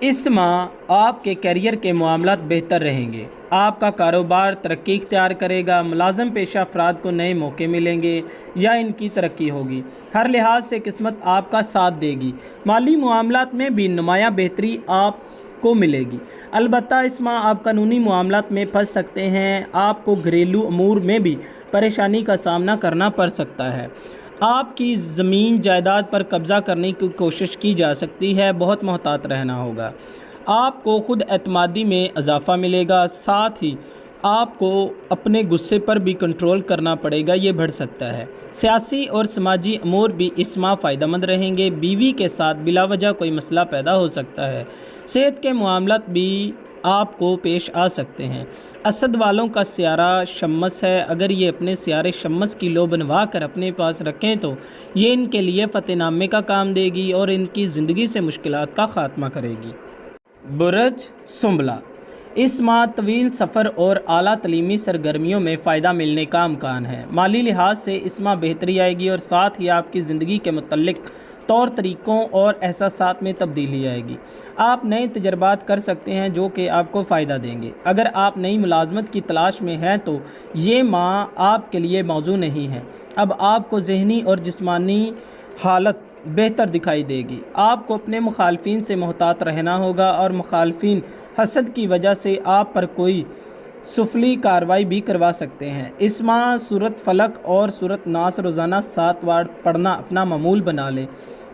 اس ماہ آپ کے کیریئر کے معاملات بہتر رہیں گے، آپ کا کاروبار ترقی اختیار کرے گا، ملازم پیشہ افراد کو نئے موقع ملیں گے یا ان کی ترقی ہوگی، ہر لحاظ سے قسمت آپ کا ساتھ دے گی، مالی معاملات میں بھی نمایاں بہتری آپ کو ملے گی۔ البتہ اس ماہ آپ قانونی معاملات میں پھنس سکتے ہیں، آپ کو گھریلو امور میں بھی پریشانی کا سامنا کرنا پڑ سکتا ہے، آپ کی زمین جائیداد پر قبضہ کرنے کی کوشش کی جا سکتی ہے، بہت محتاط رہنا ہوگا۔ آپ کو خود اعتمادی میں اضافہ ملے گا، ساتھ ہی آپ کو اپنے غصے پر بھی کنٹرول کرنا پڑے گا، یہ بڑھ سکتا ہے۔ سیاسی اور سماجی امور بھی اس ماہ فائدہ مند رہیں گے، بیوی کے ساتھ بلا وجہ کوئی مسئلہ پیدا ہو سکتا ہے، صحت کے معاملات بھی آپ کو پیش آ سکتے ہیں۔ اسد والوں کا سیارہ شمس ہے، اگر یہ اپنے سیارے شمس کی لو بنوا کر اپنے پاس رکھیں تو یہ ان کے لیے فتح نامے کا کام دے گی اور ان کی زندگی سے مشکلات کا خاتمہ کرے گی۔ برج سنبلہ، اس ماہ طویل سفر اور اعلیٰ تعلیمی سرگرمیوں میں فائدہ ملنے کا امکان ہے، مالی لحاظ سے اس ماہ بہتری آئے گی اور ساتھ ہی آپ کی زندگی کے متعلق طور طریقوں اور احساسات میں تبدیلی آئے گی، آپ نئے تجربات کر سکتے ہیں جو کہ آپ کو فائدہ دیں گے۔ اگر آپ نئی ملازمت کی تلاش میں ہیں تو یہ ماہ آپ کے لیے موزوں نہیں ہے، اب آپ کو ذہنی اور جسمانی حالت بہتر دکھائی دے گی، آپ کو اپنے مخالفین سے محتاط رہنا ہوگا اور مخالفین حسد کی وجہ سے آپ پر کوئی سفلی کارروائی بھی کروا سکتے ہیں۔ اس ماہ سورۃ فلق اور سورۃ ناس روزانہ 7 بار پڑھنا اپنا معمول بنا لیں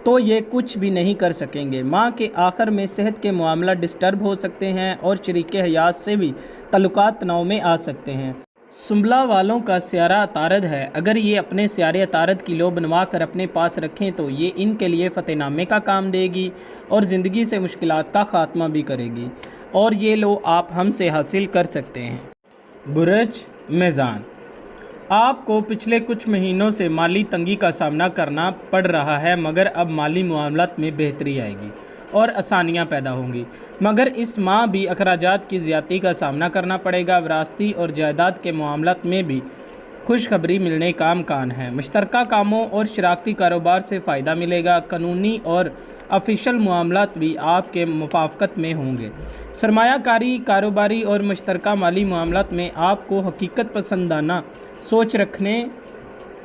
تو یہ کچھ بھی نہیں کر سکیں گے۔ ماہ کے آخر میں صحت کے معاملات ڈسٹرب ہو سکتے ہیں اور شریک حیات سے بھی تعلقات تناؤ میں آ سکتے ہیں۔ سنبلہ والوں کا سیارہ عطارد ہے، اگر یہ اپنے سیارے عطارد کی لو بنوا کر اپنے پاس رکھیں تو یہ ان کے لیے فتح نامے کا کام دے گی اور زندگی سے مشکلات کا خاتمہ بھی کرے گی، اور یہ لو آپ ہم سے حاصل کر سکتے ہیں۔ برج میزان، آپ کو پچھلے کچھ مہینوں سے مالی تنگی کا سامنا کرنا پڑ رہا ہے، مگر اب مالی معاملات میں بہتری آئے گی اور آسانیاں پیدا ہوں گی، مگر اس ماہ بھی اخراجات کی زیادتی کا سامنا کرنا پڑے گا۔ وراثتی اور جائیداد کے معاملات میں بھی خوشخبری ملنے کا امکان ہے، مشترکہ کاموں اور شراکتی کاروبار سے فائدہ ملے گا، قانونی اور آفیشل معاملات بھی آپ کے موافقت میں ہوں گے۔ سرمایہ کاری، کاروباری اور مشترکہ مالی معاملات میں آپ کو حقیقت پسندانہ سوچ رکھنے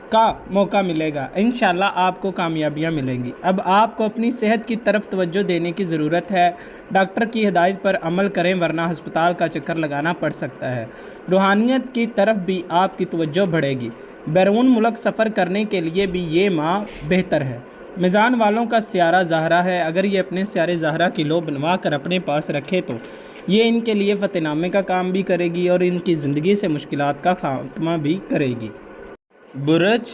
کا موقع ملے گا، انشاءاللہ آپ کو کامیابیاں ملیں گی۔ اب آپ کو اپنی صحت کی طرف توجہ دینے کی ضرورت ہے، ڈاکٹر کی ہدایت پر عمل کریں ورنہ ہسپتال کا چکر لگانا پڑ سکتا ہے۔ روحانیت کی طرف بھی آپ کی توجہ بڑھے گی، بیرون ملک سفر کرنے کے لیے بھی یہ ماہ بہتر ہے۔ میزان والوں کا سیارہ زہرہ ہے، اگر یہ اپنے سیارے زہرہ کی لو بنوا کر اپنے پاس رکھے تو یہ ان کے لیے فتح نامے کا کام بھی کرے گی اور ان کی زندگی سے مشکلات کا خاتمہ بھی کرے گی۔ برج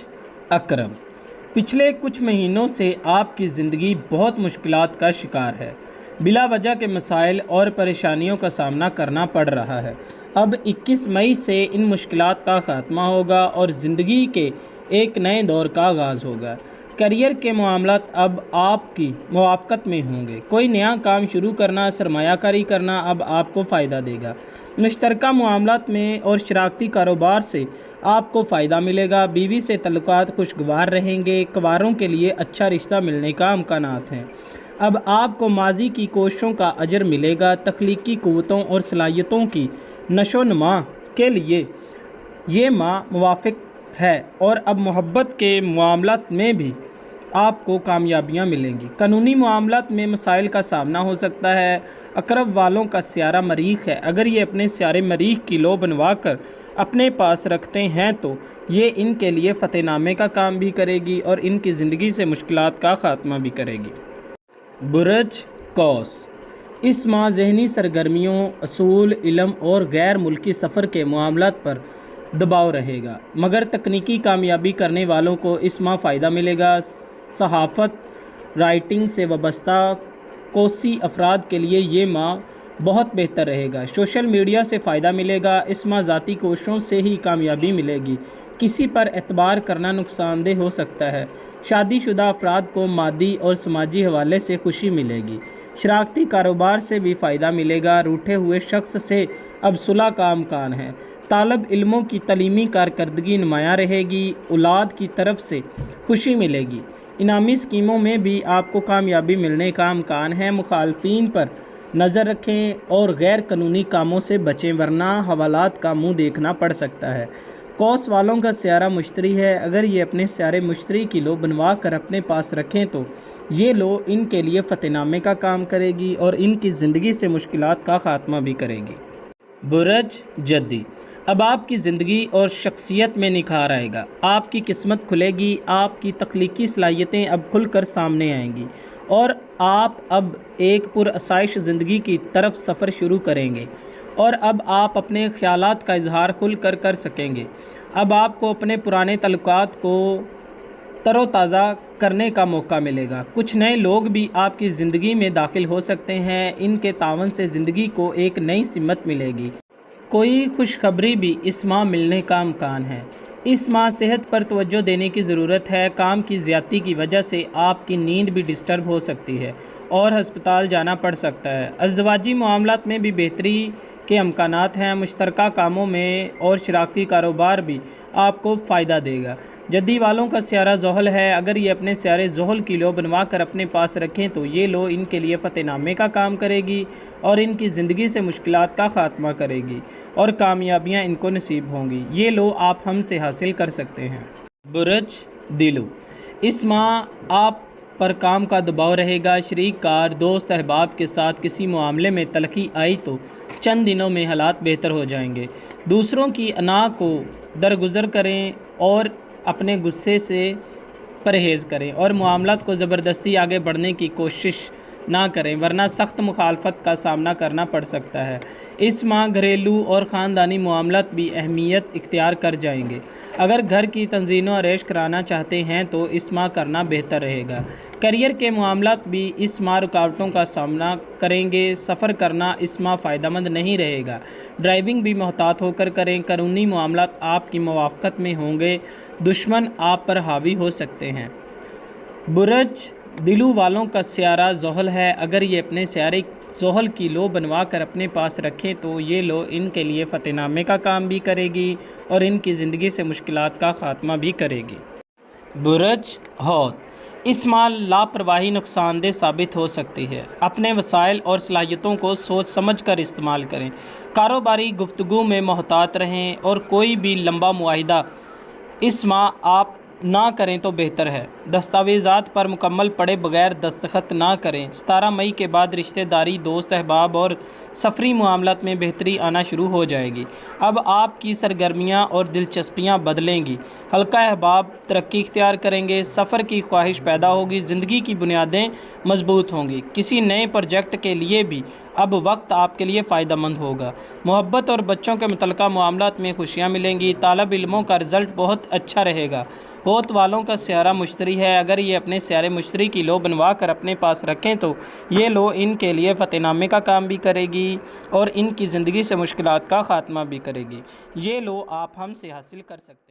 اکرم، پچھلے کچھ مہینوں سے آپ کی زندگی بہت مشکلات کا شکار ہے، بلا وجہ کے مسائل اور پریشانیوں کا سامنا کرنا پڑ رہا ہے، اب 21 مئی سے ان مشکلات کا خاتمہ ہوگا اور زندگی کے ایک نئے دور کا آغاز ہوگا۔ کیریئر کے معاملات اب آپ کی موافقت میں ہوں گے، کوئی نیا کام شروع کرنا، سرمایہ کاری کرنا اب آپ کو فائدہ دے گا، مشترکہ معاملات میں اور شراکتی کاروبار سے آپ کو فائدہ ملے گا، بیوی سے تعلقات خوشگوار رہیں گے، کنواروں کے لیے اچھا رشتہ ملنے کا امکانات ہیں، اب آپ کو ماضی کی کوششوں کا اجر ملے گا، تخلیقی قوتوں اور صلاحیتوں کی نشو و نما کے لیے یہ ماہ موافق ہے اور اب محبت کے معاملات میں بھی آپ کو کامیابیاں ملیں گی، قانونی معاملات میں مسائل کا سامنا ہو سکتا ہے۔ عقرب والوں کا سیارہ مریخ ہے، اگر یہ اپنے سیارے مریخ کی لو بنوا کر اپنے پاس رکھتے ہیں تو یہ ان کے لیے فتح نامے کا کام بھی کرے گی اور ان کی زندگی سے مشکلات کا خاتمہ بھی کرے گی۔ برج قوس، اس ماہ ذہنی سرگرمیوں، اصول، علم اور غیر ملکی سفر کے معاملات پر دباؤ رہے گا، مگر تکنیکی کامیابی کرنے والوں کو اس ماہ فائدہ ملے گا۔ صحافت، رائٹنگ سے وابستہ کوسی افراد کے لیے یہ ماہ بہت بہتر رہے گا، سوشل میڈیا سے فائدہ ملے گا، اس ماہ ذاتی کوششوں سے ہی کامیابی ملے گی، کسی پر اعتبار کرنا نقصان دہ ہو سکتا ہے، شادی شدہ افراد کو مادی اور سماجی حوالے سے خوشی ملے گی، شراکتی کاروبار سے بھی فائدہ ملے گا، روٹھے ہوئے شخص سے اب صلح کا امکان ہے، طالب علموں کی تعلیمی کارکردگی نمایاں رہے گی، اولاد کی طرف سے خوشی ملے گی، انعامی اسکیموں میں بھی آپ کو کامیابی ملنے کا امکان ہے، مخالفین پر نظر رکھیں اور غیر قانونی کاموں سے بچیں، ورنہ حوالات کا منہ دیکھنا پڑ سکتا ہے۔ قوس والوں کا سیارہ مشتری ہے، اگر یہ اپنے سیارے مشتری کی لو بنوا کر اپنے پاس رکھیں تو یہ لو ان کے لیے فتح نامے کا کام کرے گی اور ان کی زندگی سے مشکلات کا خاتمہ بھی کرے گی۔ برج جدی، اب آپ کی زندگی اور شخصیت میں نکھار آئے گا، آپ کی قسمت کھلے گی، آپ کی تخلیقی صلاحیتیں اب کھل کر سامنے آئیں گی اور آپ اب ایک پرآسائش زندگی کی طرف سفر شروع کریں گے اور اب آپ اپنے خیالات کا اظہار کھل کر کر سکیں گے۔ اب آپ کو اپنے پرانے تعلقات کو تر و تازہ کرنے کا موقع ملے گا۔ کچھ نئے لوگ بھی آپ کی زندگی میں داخل ہو سکتے ہیں، ان کے تعاون سے زندگی کو ایک نئی سمت ملے گی۔ کوئی خوشخبری بھی اس ماہ ملنے کا امکان ہے۔ اس ماہ صحت پر توجہ دینے کی ضرورت ہے، کام کی زیادتی کی وجہ سے آپ کی نیند بھی ڈسٹرب ہو سکتی ہے اور ہسپتال جانا پڑ سکتا ہے۔ ازدواجی معاملات میں بھی بہتری کے امکانات ہیں، مشترکہ کاموں میں اور شراکتی کاروبار بھی آپ کو فائدہ دے گا۔ جدی والوں کا سیارہ زحل ہے، اگر یہ اپنے سیارے زحل کی لو بنوا کر اپنے پاس رکھیں تو یہ لو ان کے لیے فتح نامے کا کام کرے گی اور ان کی زندگی سے مشکلات کا خاتمہ کرے گی اور کامیابیاں ان کو نصیب ہوں گی۔ یہ لو آپ ہم سے حاصل کر سکتے ہیں۔ برج دلو، اس ماہ آپ پر کام کا دباؤ رہے گا، شریک کار، دوست، احباب کے ساتھ کسی معاملے میں تلخی آئی تو چند دنوں میں حالات بہتر ہو جائیں گے۔ دوسروں کی انا کو درگزر کریں اور اپنے غصے سے پرہیز کریں اور معاملات کو زبردستی آگے بڑھنے کی کوشش نہ کریں، ورنہ سخت مخالفت کا سامنا کرنا پڑ سکتا ہے۔ اس ماہ گھریلو اور خاندانی معاملات بھی اہمیت اختیار کر جائیں گے۔ اگر گھر کی تنظیم و آرائش کرانا چاہتے ہیں تو اس ماہ کرنا بہتر رہے گا۔ کیریئر کے معاملات بھی اس ماہ رکاوٹوں کا سامنا کریں گے، سفر کرنا اس ماہ فائدہ مند نہیں رہے گا۔ ڈرائیونگ بھی محتاط ہو کر کریں، قانونی معاملات آپ کی موافقت میں ہوں گے، دشمن آپ پر حاوی ہو سکتے ہیں۔ برج دلو والوں کا سیارہ زحل ہے، اگر یہ اپنے سیارے زحل کی لو بنوا کر اپنے پاس رکھیں تو یہ لو ان کے لیے فتح نامے کا کام بھی کرے گی اور ان کی زندگی سے مشکلات کا خاتمہ بھی کرے گی۔ برج حوت، اس ماہ لاپرواہی نقصان دہ ثابت ہو سکتی ہے، اپنے وسائل اور صلاحیتوں کو سوچ سمجھ کر استعمال کریں، کاروباری گفتگو میں محتاط رہیں اور کوئی بھی لمبا معاہدہ اس ماہ آپ نہ کریں تو بہتر ہے۔ دستاویزات پر مکمل پڑھے بغیر دستخط نہ کریں۔ 17 مئی کے بعد رشتہ داری، دوست احباب اور سفری معاملات میں بہتری آنا شروع ہو جائے گی۔ اب آپ کی سرگرمیاں اور دلچسپیاں بدلیں گی، حلقہ احباب ترقی اختیار کریں گے، سفر کی خواہش پیدا ہوگی، زندگی کی بنیادیں مضبوط ہوں گی۔ کسی نئے پروجیکٹ کے لیے بھی اب وقت آپ کے لیے فائدہ مند ہوگا۔ محبت اور بچوں کے متعلقہ معاملات میں خوشیاں ملیں گی، طالب علموں کا رزلٹ بہت اچھا رہے گا۔ حوت والوں کا سیارہ مشتری ہے، اگر یہ اپنے سیارے مشتری کی لو بنوا کر اپنے پاس رکھیں تو یہ لو ان کے لیے فتح نامے کا کام بھی کرے گی اور ان کی زندگی سے مشکلات کا خاتمہ بھی کرے گی۔ یہ لو آپ ہم سے حاصل کر سکتے ہیں۔